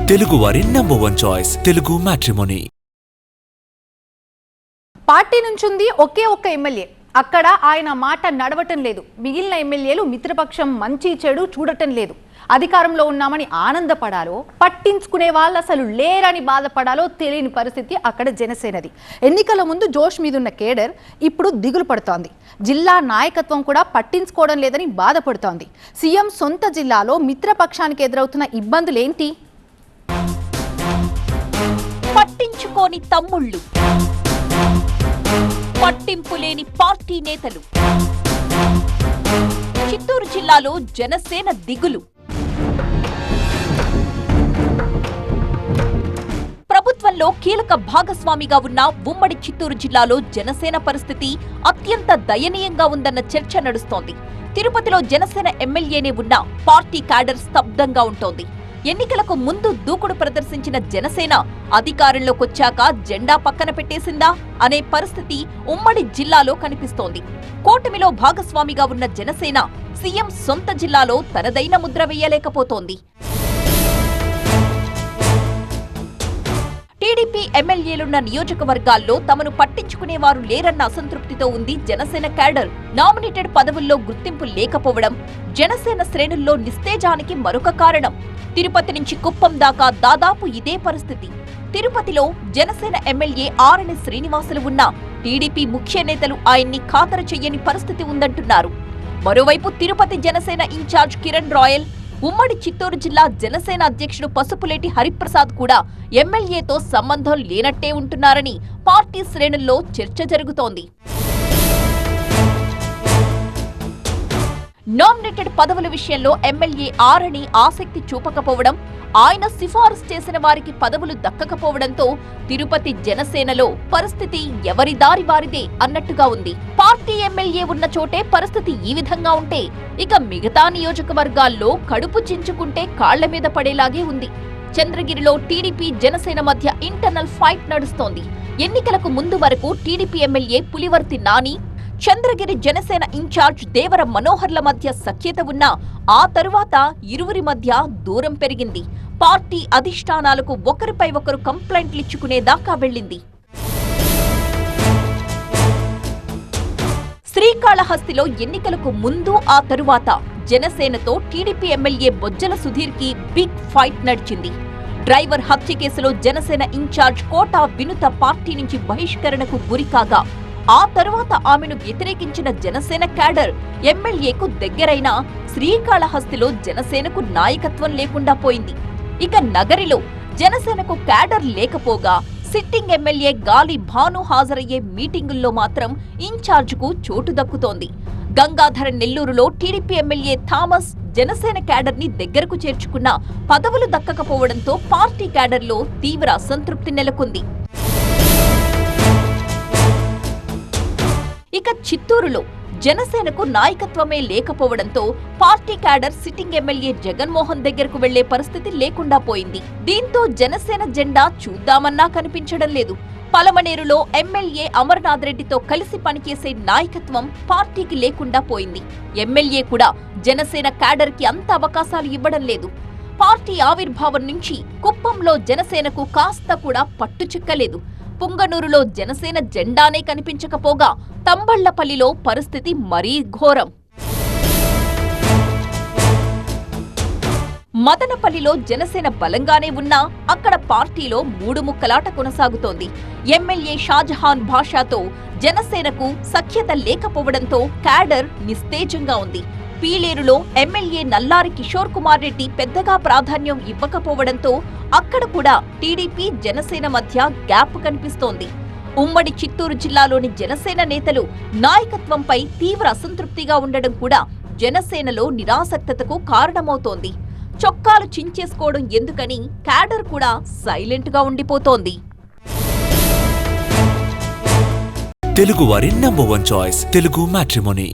తెలుగువారి #1 choice Telugu matrimony. Party నుంచుంది ఒకే ఒక్క MLA. అక్కడ ఆయన మాట నడవటం లేదు. మిగిలిన ఎమ్మెల్యేలు మిత్రపక్షం మంచి చెడు చూడటం లేదు. అధికారంలో ఉన్నామని ఆనందపడాలో, పట్టించుకునే వాళ్ళు అసలు లేరని బాధపడాలో తెలియని పరిస్థితి అక్కడ జనసేనది. ఎన్నికల ముందు జోష్ మీదున్న కేడర్ ఇప్పుడు దిగులు పడుతోంది. జిల్లా నాయకత్వం కూడా పట్టించుకోవడం లేదని బాధపడుతోంది. సీఎం సొంత జిల్లాలో మిత్రపక్షానికి ఎదురవుతున్న ఇబ్బందులేంటి? పట్టించుకోని తమ్ముళ్ళు, పట్టింపు లేని పార్టీ నేతలు. చిత్తూరు జిల్లాలో జనసేన దిగులు. ప్రభుత్వంలో కీలక భాగస్వామిగా ఉన్న ఉమ్మడి చిత్తూరు జిల్లాలో జనసేన పరిస్థితి అత్యంత దయనీయంగా ఉందన్న చర్చ నడుస్తోంది. తిరుపతిలో జనసేన ఎమ్మెల్యేనే ఉన్న పార్టీ క్యాడర్ స్తబ్దంగా ఉంటోంది. ఎన్నికలకు ముందు దూకుడు ప్రదర్శించిన జనసేన అధికారంలోకొచ్చాక జెండా పక్కన పెట్టేసిందా అనే పరిస్థితి ఉమ్మడి జిల్లాలో కనిపిస్తోంది. కూటమిలో భాగస్వామిగా ఉన్న జనసేన సీఎం సొంత జిల్లాలో తనదైన ముద్ర వేయలేకపోతోంది. టీడీపీ ఎమ్మెల్యేలున్న నియోజకవర్గాల్లో తమను పట్టించుకునేవారు లేరన్న అసంతృప్తితో ఉంది జనసేన క్యాడర్. నామినేటెడ్ పదవుల్లో గుర్తింపు లేకపోవడం జనసేన శ్రేణుల్లో నిస్తేజానికి మరొక కారణం. తిరుపతి నుంచి కుప్పం దాకా దాదాపు ఇదే పరిస్థితి. తిరుపతిలో జనసేన ఎమ్మెల్యే ఆరణి శ్రీనివాసులు ఉన్నా టీడీపీ ముఖ్య నేతలు ఆయన్ని ఖాతరు చెయ్యని పరిస్థితి ఉందంటున్నారు. మరోవైపు తిరుపతి జనసేన ఇన్ఛార్జ్ కిరణ్ రాయల్, ఉమ్మడి చిత్తూరు జిల్లా జనసేన అధ్యక్షుడు పసుపులేటి హరిప్రసాద్ కూడా ఎమ్మెల్యేతో సంబంధం లేనట్టే ఉంటున్నారని పార్టీ శ్రేణుల్లో చర్చ జరుగుతోంది. నామినేటెడ్ పదవుల విషయంలో ఎమ్మెల్యే ఆరణి ఆసక్తి చూపకపోవడం, ఆయన సిఫారసు చేసిన వారికి పదవులు దక్కకపోవడంతో తిరుపతి జనసేనలో పరిస్థితి ఎవరి దారి వారిదే అన్నట్టుగా ఉంది. పార్టీ ఎమ్మెల్యే ఉన్న చోటే పరిస్థితి ఈ విధంగా ఉంటే ఇక మిగతా నియోజకవర్గాల్లో కడుపు చించుకుంటే కాళ్ల మీద పడేలాగే ఉంది. చంద్రగిరిలో టీడీపీ జనసేన మధ్య ఇంటర్నల్ ఫైట్ నడుస్తోంది. ఎన్నికలకు ముందు వరకు TDP MLA Pulivarthi Nani, Chandragiri Janasena incharge Devara మనోహర్ల మధ్య సఖ్యత ఉన్నా ఆ తరువాత ఇరువురి మధ్య దూరం పెరిగింది. పార్టీ అధిష్టానాలకు ఒకరిపై ఒకరు కంప్లైంట్లిచ్చుకునేదాకా వెళ్లింది. శ్రీకాళహస్తిలో ఎన్నికలకు ముందు ఆ తరువాత జనసేనతో టీడీపీ ఎమ్మెల్యే బొజ్జల సుధీర్కి బిగ్ ఫైట్ నడిచింది. డ్రైవర్ హత్య కేసులో జనసేన ఇన్ఛార్జ్ కోటా వినుత పార్టీ నుంచి బహిష్కరణకు గురికాగా ఆ తరువాత ఆమెను వ్యతిరేకించిన జనసేన క్యాడర్ ఎమ్మెల్యేకు దగ్గరైన శ్రీకాళహస్తిలో జనసేనకు నాయకత్వం లేకుండా పోయింది. ఇక నగరిలో జనసేనకు క్యాడర్ లేకపోగా సిట్టింగ్ ఎమ్మెల్యే గాలి భాను హాజరయ్యే మీటింగుల్లో మాత్రం ఇన్ఛార్జ్కు చోటు దక్కుతోంది. గంగాధర నెల్లూరులో టీడీపీ ఎమ్మెల్యే థామస్ జనసేన క్యాడర్ని దగ్గరకు చేర్చుకున్న పదవులు దక్కకపోవడంతో పార్టీ క్యాడర్లో తీవ్ర అసంతృప్తి నెలకొంది. ఇక చిత్తూరులో జనసేనకు నాయకత్వమే లేకపోవడంతో party cadre sitting MLA Jaganmohan దగ్గరకు వెళ్లే పరిస్థితి లేకుండా పోయింది. దీంతో జనసేన జెండా చూద్దామన్నా కనిపించడం లేదు. పలమనేరులో ఎమ్మెల్యే అమర్నాథ్ రెడ్డితో కలిసి పనిచేసే నాయకత్వం పార్టీకి లేకుండా పోయింది. ఎమ్మెల్యే కూడా జనసేన క్యాడర్ కి అంత అవకాశాలు ఇవ్వడం లేదు. పార్టీ ఆవిర్భావం నుంచి కుప్పంలో జనసేనకు కాస్త కూడా పట్టు చిక్కలేదు. పుంగనూరులో జనసేన జెండానే కనిపించకపోగా తంబళ్లపల్లిలో పరిస్థితి మరీ ఘోరం. మదనపల్లిలో జనసేన బలంగానే ఉన్నా అక్కడ పార్టీలో మూడు ముక్కలాట కొనసాగుతోంది. ఎమ్మెల్యే షాజహాన్ భాషాతో జనసేనకు సఖ్యత లేకపోవడంతో క్యాడర్ నిస్తేజంగా ఉంది. పీలేరులో ఎమ్మెల్యే నల్లారి కిషోర్ కుమార్ రెడ్డి పెద్దగా ప్రాధాన్యం ఇవ్వకపోవడంతో అక్కడ కూడా టీడీపీ జనసేన మధ్య గ్యాప్ కనిపిస్తోంది. ఉమ్మడి చిత్తూరు జిల్లాలోని జనసేన నేతలు నాయకత్వంపై తీవ్ర అసంతృప్తిగా ఉండడం కూడా జనసేనలో నిరాసక్తతకు కారణమవుతోంది. చొక్కాలు చించేసుకోవడం ఎందుకని క్యాడర్ కూడా సైలెంట్ గా ఉండిపోతోంది. తెలుగువారి #1 చాయిస్ తెలుగు మ్యాట్రిమోనీ.